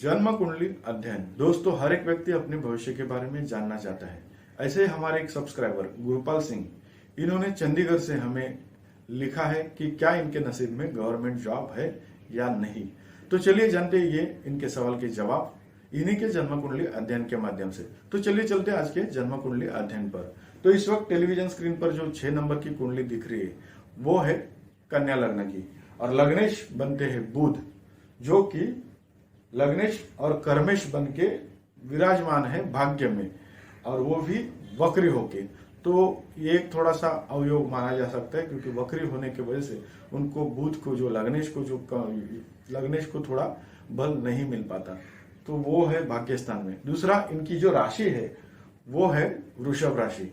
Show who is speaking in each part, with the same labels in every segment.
Speaker 1: जन्म कुंडली अध्ययन। दोस्तों, हर एक व्यक्ति अपने भविष्य के बारे में जानना चाहता है। ऐसे ही हमारे एक सब्सक्राइबर गुरुपाल सिंह, इन्होंने चंडीगढ़ से हमें लिखा है कि क्या इनके नसीब में गवर्नमेंट जॉब है या नहीं। तो चलिए जानते हैं ये इनके सवाल के जवाब इन्हीं के जन्म कुंडली अध्ययन के माध्यम से। तो चलिए चलते हैं आज के जन्म कुंडली अध्ययन पर। तो इस वक्त टेलीविजन स्क्रीन पर जो 6 नंबर की कुंडली दिख रही है वो है कन्या लग्न की, और लग्नेश बनते हैं बुध, जो कि लग्नेश और कर्मेश बन के विराजमान है भाग्य में, और वो भी वक्री होके। तो ये एक थोड़ा सा अवयोग माना जा सकता है, क्योंकि वक्री होने की वजह से उनको बुध को जो लग्नेश को थोड़ा बल नहीं मिल पाता, तो वो है भाग्य स्थान में। दूसरा, इनकी जो राशि है वो है वृषभ राशि,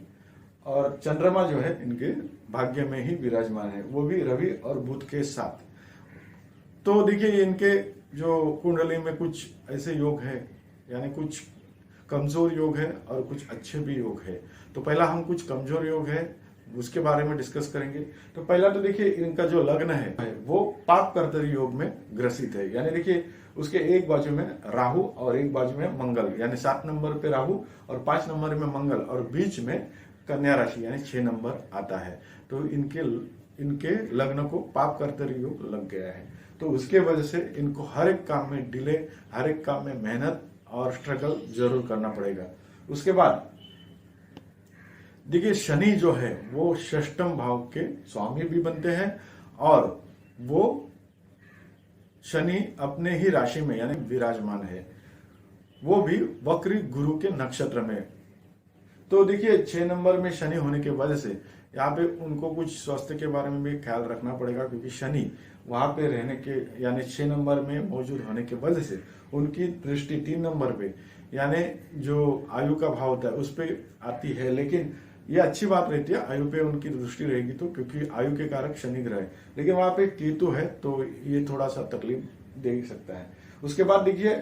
Speaker 1: और चंद्रमा जो है इनके भाग्य में ही विराजमान है, वो भी रवि और बुध के साथ। तो देखिए, इनके जो कुंडली में कुछ ऐसे योग है, यानी कुछ कमजोर योग है और कुछ अच्छे भी योग है। तो पहला हम कुछ कमजोर योग है उसके बारे में डिस्कस करेंगे। तो पहला तो देखिए, इनका जो लग्न है वो पाप कर्तरी योग में ग्रसित है, यानी देखिए उसके एक बाजू में राहु और एक बाजू में मंगल, यानी 7 नंबर पे राहु और 5 नंबर में मंगल, और बीच में कन्या राशि यानी 6 नंबर आता है। तो इनके लग्न को पाप कर्तरी योग लग गया है। तो उसके वजह से इनको हर एक काम में डिले, हर एक काम में मेहनत और स्ट्रगल जरूर करना पड़ेगा। उसके बाद देखिए, शनि जो है वो षष्टम भाव के स्वामी भी बनते हैं, और वो शनि अपने ही राशि में यानी विराजमान है, वो भी वक्री गुरु के नक्षत्र में। तो देखिए, 6 नंबर में शनि होने की वजह से यहाँ पे उनको कुछ स्वास्थ्य के बारे में भी ख्याल रखना पड़ेगा, क्योंकि शनि वहां पे रहने के यानी 6 नंबर में मौजूद होने की वजह से उनकी दृष्टि 3 नंबर पे यानी जो आयु का भाव होता है उस पे आती है। लेकिन ये अच्छी बात रहती है, आयु पे उनकी दृष्टि रहेगी तो, क्योंकि आयु के कारक शनि ग्रह है। लेकिन वहां पे केतु है तो ये थोड़ा सा तकलीफ दे सकता है। उसके बाद देखिए,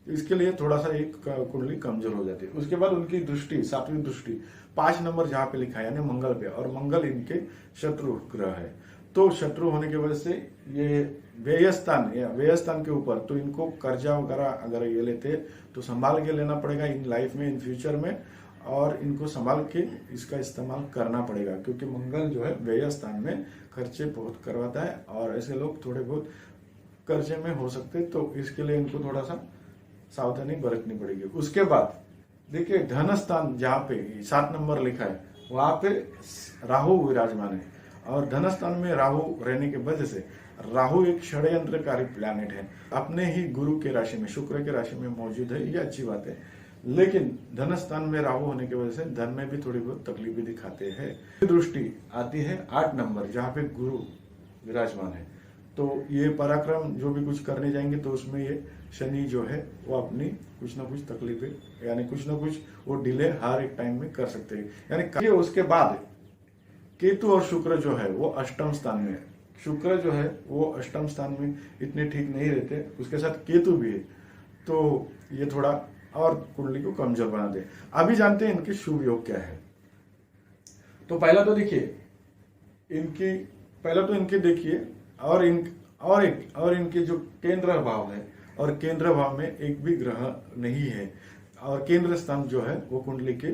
Speaker 1: इसके लिए थोड़ा सा एक कुंडली कमजोर हो जाती है। उसके बाद उनकी दृष्टि, 7वीं दृष्टि 5 नंबर जहां पे लिखा है यानी मंगल पे, और मंगल इनके शत्रु ग्रह है। तो शत्रु होने की वजह से ये व्ययस्थान के ऊपर, तो इनको कर्जा वगैरह अगर ये लेते तो संभाल के लेना पड़ेगा इन लाइफ में, इन फ्यूचर में, और इनको संभाल के इसका इस्तेमाल करना पड़ेगा, क्योंकि मंगल जो है व्ययस्थान में खर्चे बहुत करवाता है, और ऐसे लोग थोड़े बहुत कर्जे में हो सकते। तो इसके लिए इनको थोड़ा सा सावधानी बरतनी पड़ेगी। उसके बाद देखिए, धन स्थान जहाँ पे 7 नंबर लिखा है वहां पे राहु विराजमान है, और धन स्थान में राहु रहने की वजह से राहु एक षड्यंत्रकारी प्लैनेट है, अपने ही गुरु के राशि में, शुक्र के राशि में मौजूद है, ये अच्छी बात है। लेकिन धन स्थान में राहु होने की वजह से धन में भी थोड़ी बहुत तकलीफ भी दिखाते हैं। दृष्टि आती है 8 नंबर जहाँ पे गुरु विराजमान है। तो ये पराक्रम जो भी कुछ करने जाएंगे तो उसमें ये शनि जो है वो अपनी कुछ ना कुछ तकलीफें यानी कुछ ना कुछ वो डिले हर एक टाइम में कर सकते हैं। यानी उसके बाद केतु और शुक्र जो है वो अष्टम स्थान में, शुक्र जो है वो अष्टम स्थान में इतने ठीक नहीं रहते, उसके साथ केतु भी है, तो ये थोड़ा और कुंडली को कमजोर बना दे। अभी जानते हैं इनके शुभ योग क्या है। तो पहला तो इनके देखिए, और इनके जो केंद्र भाव है, और केंद्र भाव में एक भी ग्रह नहीं है, और केंद्र स्थान जो है वो कुंडली के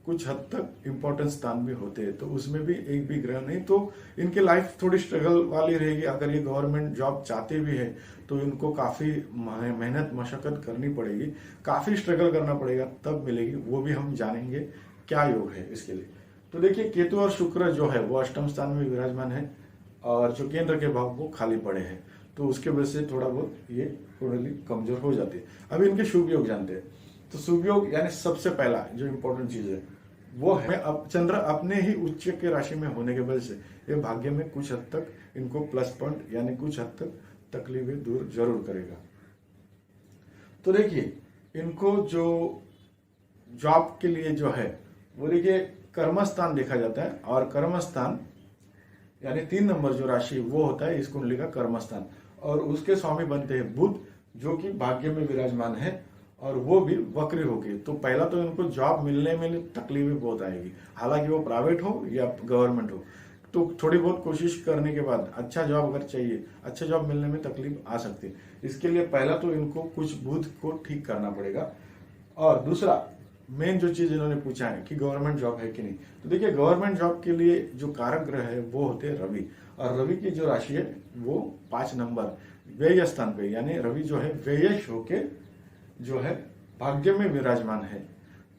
Speaker 1: कुछ हद तक इंपॉर्टेंट स्थान भी होते हैं, तो उसमें भी एक भी ग्रह नहीं। तो इनकी लाइफ थोड़ी स्ट्रगल वाली रहेगी। अगर ये गवर्नमेंट जॉब चाहते भी है तो इनको काफी मेहनत मशक्कत करनी पड़ेगी, काफी स्ट्रगल करना पड़ेगा, तब मिलेगी। वो भी हम जानेंगे क्या योग है इसके लिए। तो देखिए, केतु और शुक्र जो है वो अष्टम स्थान में विराजमान है, और जो केंद्र के भाव वो खाली पड़े हैं, तो उसके वजह से थोड़ा बहुत ये कुंडली कमजोर हो जाती है। अभी इनके शुभ योग जानते हैं। तो शुभ योग यानी सबसे पहला जो इंपॉर्टेंट चीज है वो है चंद्र अपने ही उच्च के राशि में होने की वजह से ये भाग्य में कुछ हद तक इनको प्लस पॉइंट यानी कुछ हद तक तकलीफें दूर जरूर करेगा। तो देखिए, इनको जो जॉब के लिए जो है वो देखिए कर्मस्थान देखा जाता है, और कर्मस्थान यानी 3 नंबर जो राशि वो होता है इस कुंडली का कर्मस्थान, और उसके स्वामी बनते हैं बुध, जो कि भाग्य में विराजमान है, और वो भी वक्री होगी। तो पहला तो इनको जॉब मिलने में तकलीफें बहुत आएगी, हालांकि वो प्राइवेट हो या गवर्नमेंट हो। तो थोड़ी बहुत कोशिश करने के बाद अच्छा जॉब अगर चाहिए, अच्छा जॉब मिलने में तकलीफ आ सकती है। इसके लिए पहला तो इनको कुछ बुध को ठीक करना पड़ेगा। और दूसरा मेन जो चीज इन्होंने पूछा है कि गवर्नमेंट जॉब है कि नहीं, तो देखिए गवर्नमेंट जॉब के लिए जो कारक ग्रह है वो होते हैं रवि, और रवि की जो राशि है वो 5 नंबर व्यय स्थान पे, यानी रवि जो है व्ययश होके जो है भाग्य में विराजमान है।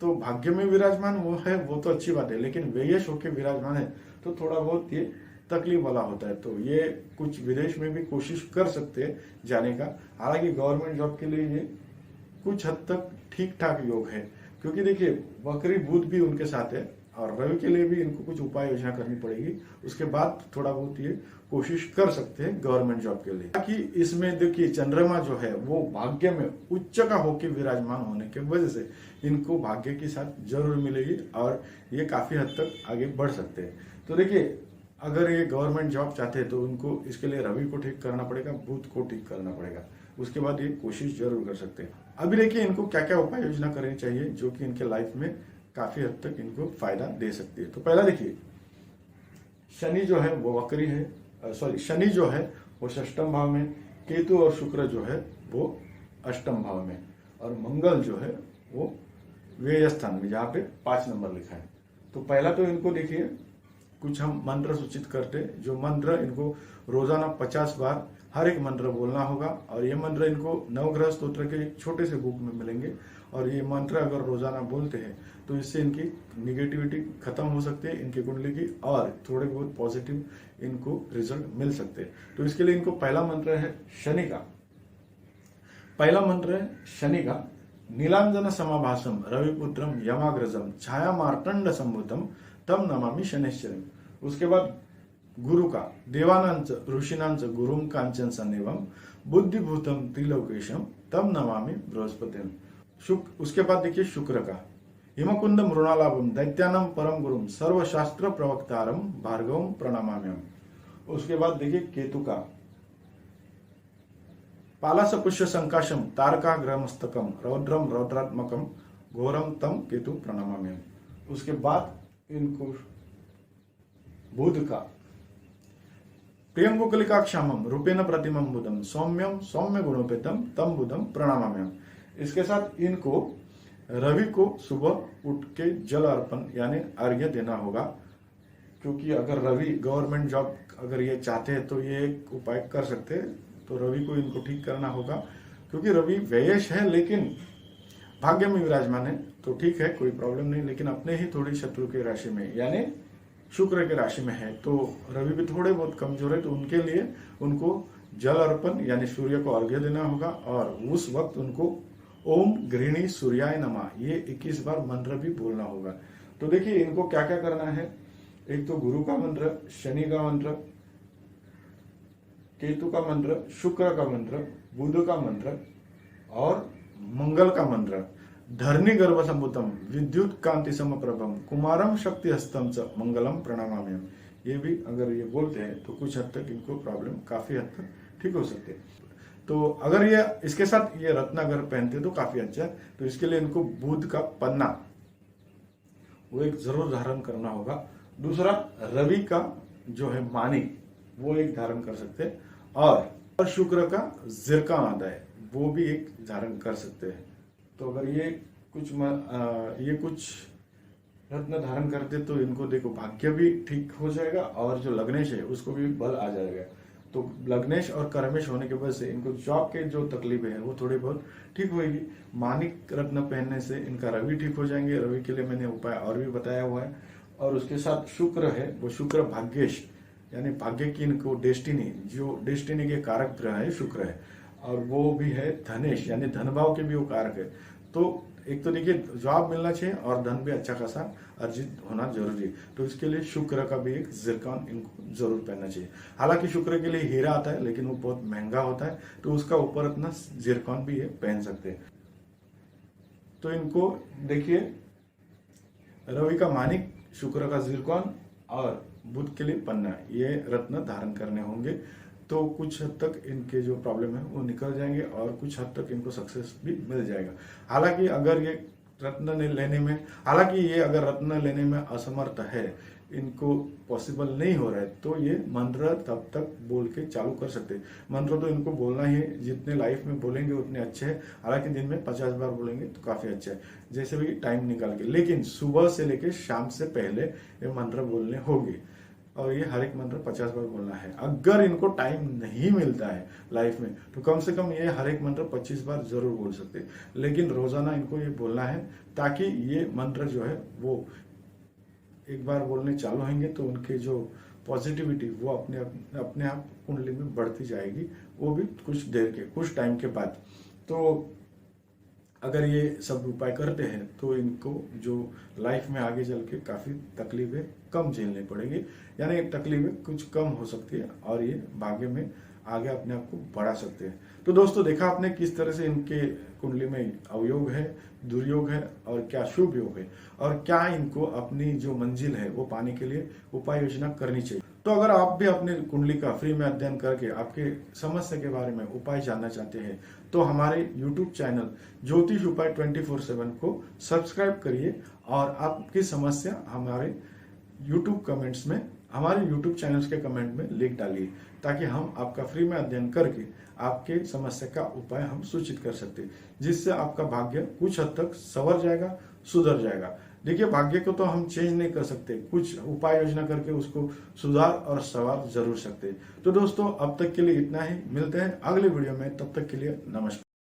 Speaker 1: तो भाग्य में विराजमान वो है वो तो अच्छी बात है, लेकिन व्ययश होके विराजमान है तो थोड़ा बहुत ये तकलीफ वाला होता है। तो ये कुछ विदेश में भी कोशिश कर सकते हैं जाने का। हालांकि गवर्नमेंट जॉब के लिए ये कुछ हद तक ठीक ठाक योग है, क्योंकि देखिए वक्री बुध भी उनके साथ है और रवि के लिए भी इनको कुछ उपाय योजना करनी पड़ेगी। उसके बाद थोड़ा बहुत ये कोशिश कर सकते हैं गवर्नमेंट जॉब के लिए। ताकि इसमें देखिए चंद्रमा जो है वो भाग्य में उच्च का होकर विराजमान होने की वजह से इनको भाग्य के साथ जरूर मिलेगी और ये काफी हद तक आगे बढ़ सकते हैं। तो देखिए अगर ये गवर्नमेंट जॉब चाहते हैं तो उनको इसके लिए रवि को ठीक करना पड़ेगा, बुध को ठीक करना पड़ेगा, उसके बाद ये कोशिश जरूर कर सकते हैं। अभी देखिए इनको क्या क्या उपाय योजना करनी चाहिए जो कि इनके लाइफ में काफी हद तक इनको फायदा दे सकती है। तो पहला देखिए शनि जो है वो वक्री है, शनि जो है वो षष्ठम भाव में, केतु और शुक्र जो है वो अष्टम भाव में, और मंगल जो है वो व्यय स्थान में जहाँ पे 5 नंबर लिखा है। तो पहला तो इनको देखिए कुछ हम मंत्र सूचित करते, जो मंत्र इनको रोजाना 50 बार हर एक मंत्र बोलना होगा, और ये मंत्र इनको नवग्रह स्तोत्र के एक छोटे से बुक में मिलेंगे, और ये मंत्र अगर रोजाना बोलते हैं तो इससे इनकी निगेटिविटी खत्म हो सकती है इनकी कुंडली की, और थोड़े बहुत पॉजिटिव इनको रिजल्ट मिल सकते हैं। तो इसके लिए इनको पहला मंत्र है शनि का, पहला मंत्र है शनि का, नीलांजन समाभासम रविपुत्रम यमाग्रजम छाया मार्तंड संभूतम तम नमामि शनिश्चरम। उसके बाद गुरु का, देवानांच ऋषिनांच गुरुम कांचन सन्निवम बुद्धिभूतम त्रिलोकेशम तम नमामि बृहस्पतिम। उसके बाद देखिए शुक्र का, हिमकुंद मृणालाभम दैत्यानम परम गुरुम सर्वशास्त्र प्रवक्तारम भार्गवम प्रणामाम्यम। उसके बाद देखिए केतु का, पालास पुष्य संकाशम तारका ग्रहमस्तकम रौद्रम रौद्रात्मकम घोरम तम केतु प्रणामाम्यम। उसके बाद इनको बुध का, प्रियंगुकलिका क्षामम रूपेण प्रतिमम बुधम सौम्यम सौम्य गुणोपेतम तम बुधम प्रणामाम्यम। इसके साथ इनको रवि को सुबह उठ के जल अर्पण यानी अर्घ्य देना होगा, क्योंकि अगर रवि गवर्नमेंट जॉब अगर ये चाहते हैं तो ये एक उपाय कर सकते हैं। तो रवि को इनको ठीक करना होगा, क्योंकि रवि व्ययश है लेकिन भाग्य में विराजमान है, तो ठीक है कोई प्रॉब्लम नहीं, लेकिन अपने ही थोड़ी शत्रु के राशि में यानी शुक्र के राशि में है, तो रवि भी थोड़े बहुत कमजोर है। तो उनके लिए उनको जल अर्पण यानी सूर्य को अर्घ्य देना होगा, और उस वक्त उनको ओम गृहिणी सूर्याय नमः ये 21 बार मंत्र भी बोलना होगा। तो देखिए इनको क्या क्या करना है, एक तो गुरु का मंत्र, शनि का मंत्र, केतु का मंत्र, शुक्र का मंत्र, बुध का मंत्र और मंगल का मंत्र, धरणी गर्भ संभूतम विद्युत कांति समप्रभम कुमारम शक्ति हस्तम च मंगलम प्रणामाम्यम। ये भी अगर ये बोलते हैं तो कुछ हद तक इनको प्रॉब्लम काफी हद तक ठीक हो सकते हैं। तो अगर ये इसके साथ ये रत्नागर पहनते तो काफी अच्छा है। तो इसके लिए इनको बुध का पन्ना वो एक जरूर धारण करना होगा। दूसरा रवि का जो है मानिक वो एक धारण कर सकते हैं, और शुक्र का जिरकान आता है वो भी एक धारण कर सकते हैं। तो अगर ये कुछ रत्न धारण करते तो इनको देखो भाग्य भी ठीक हो जाएगा, और जो लग्नेश है उसको भी बल आ जाएगा। तो लग्नेश और कर्मेश होने की वजह से इनको जॉब के जो तकलीफें हैं वो थोड़ी बहुत ठीक होगी। मानिक रत्न पहनने से इनका रवि ठीक हो जाएंगे, रवि के लिए मैंने उपाय और भी बताया हुआ है। और उसके साथ शुक्र है, वो शुक्र भाग्येश यानी भाग्य की इनको डेस्टिनी, जो डेस्टिनी के कारक ग्रह है शुक्र है, और वो भी है धनेश यानी धनभाव के भी वो कारक है। तो एक तो देखिए जॉब मिलना चाहिए और धन भी अच्छा खासा अर्जित होना जरूरी है। तो इसके लिए शुक्र का भी एक जिरकान इनको जरूर पहनना चाहिए। हालांकि शुक्र के लिए हीरा आता है लेकिन वो बहुत महंगा होता है, तो उसका ऊपर अपना जिरकान भी ये पहन सकते हैं। तो इनको देखिए रवि का मानिक, शुक्र का जिरकान और बुध के लिए पन्ना, ये रत्न धारण करने होंगे। तो कुछ हद तक इनके जो प्रॉब्लम है वो निकल जाएंगे और कुछ हद तक इनको सक्सेस भी मिल जाएगा। हालांकि अगर ये रत्न लेने में, हालांकि ये अगर रत्न लेने में असमर्थ है, इनको पॉसिबल नहीं हो रहा है तो ये मंत्र तब तक बोल के चालू कर सकते हैं। मंत्र तो इनको बोलना ही है, जितने लाइफ में बोलेंगे उतने अच्छे हैं। हालांकि दिन में 50 बार बोलेंगे तो काफी अच्छा है, जैसे भी टाइम निकाल के, लेकिन सुबह से लेके शाम से पहले ये मंत्र बोलने होंगे और ये हर एक मंत्र 50 बार बोलना है। अगर इनको टाइम नहीं मिलता है लाइफ में तो कम से कम ये हर एक मंत्र 25 बार जरूर बोल सकते हैं, लेकिन रोजाना इनको ये बोलना है ताकि ये मंत्र जो है वो एक बार बोलने चालू होंगे तो उनके जो पॉजिटिविटी वो अपने आप कुंडली में बढ़ती जाएगी, वो भी कुछ टाइम के बाद। तो अगर ये सब उपाय करते हैं तो इनको जो लाइफ में आगे चल के काफी तकलीफें कम झेलनी पड़ेगी, यानी तकलीफें कुछ कम हो सकती है और ये भाग्य में आगे अपने आप को बढ़ा सकते हैं। तो दोस्तों देखा आपने किस तरह से इनके कुंडली में अवयोग है, दुर्योग है और क्या शुभ योग है और क्या इनको अपनी जो मंजिल है वो पाने के लिए उपाय योजना करनी चाहिए। तो अगर आप भी अपने कुंडली का फ्री में अध्ययन करके आपके समस्या के बारे में उपाय जानना चाहते हैं तो हमारे YouTube चैनल ज्योतिष उपाय 24/7 को सब्सक्राइब करिए और आपकी समस्या हमारे YouTube चैनल्स के कमेंट में लिख डालिए ताकि हम आपका फ्री में अध्ययन करके आपके समस्या का उपाय हम सूचित कर सकते हैं, जिससे आपका भाग्य कुछ हद तक संवर जाएगा, सुधर जाएगा। देखिए भाग्य को तो हम चेंज नहीं कर सकते, कुछ उपाय योजना करके उसको सुधार और संवार जरूर सकते हैं। तो दोस्तों अब तक के लिए इतना ही, मिलते हैं अगले वीडियो में, तब तक के लिए नमस्कार।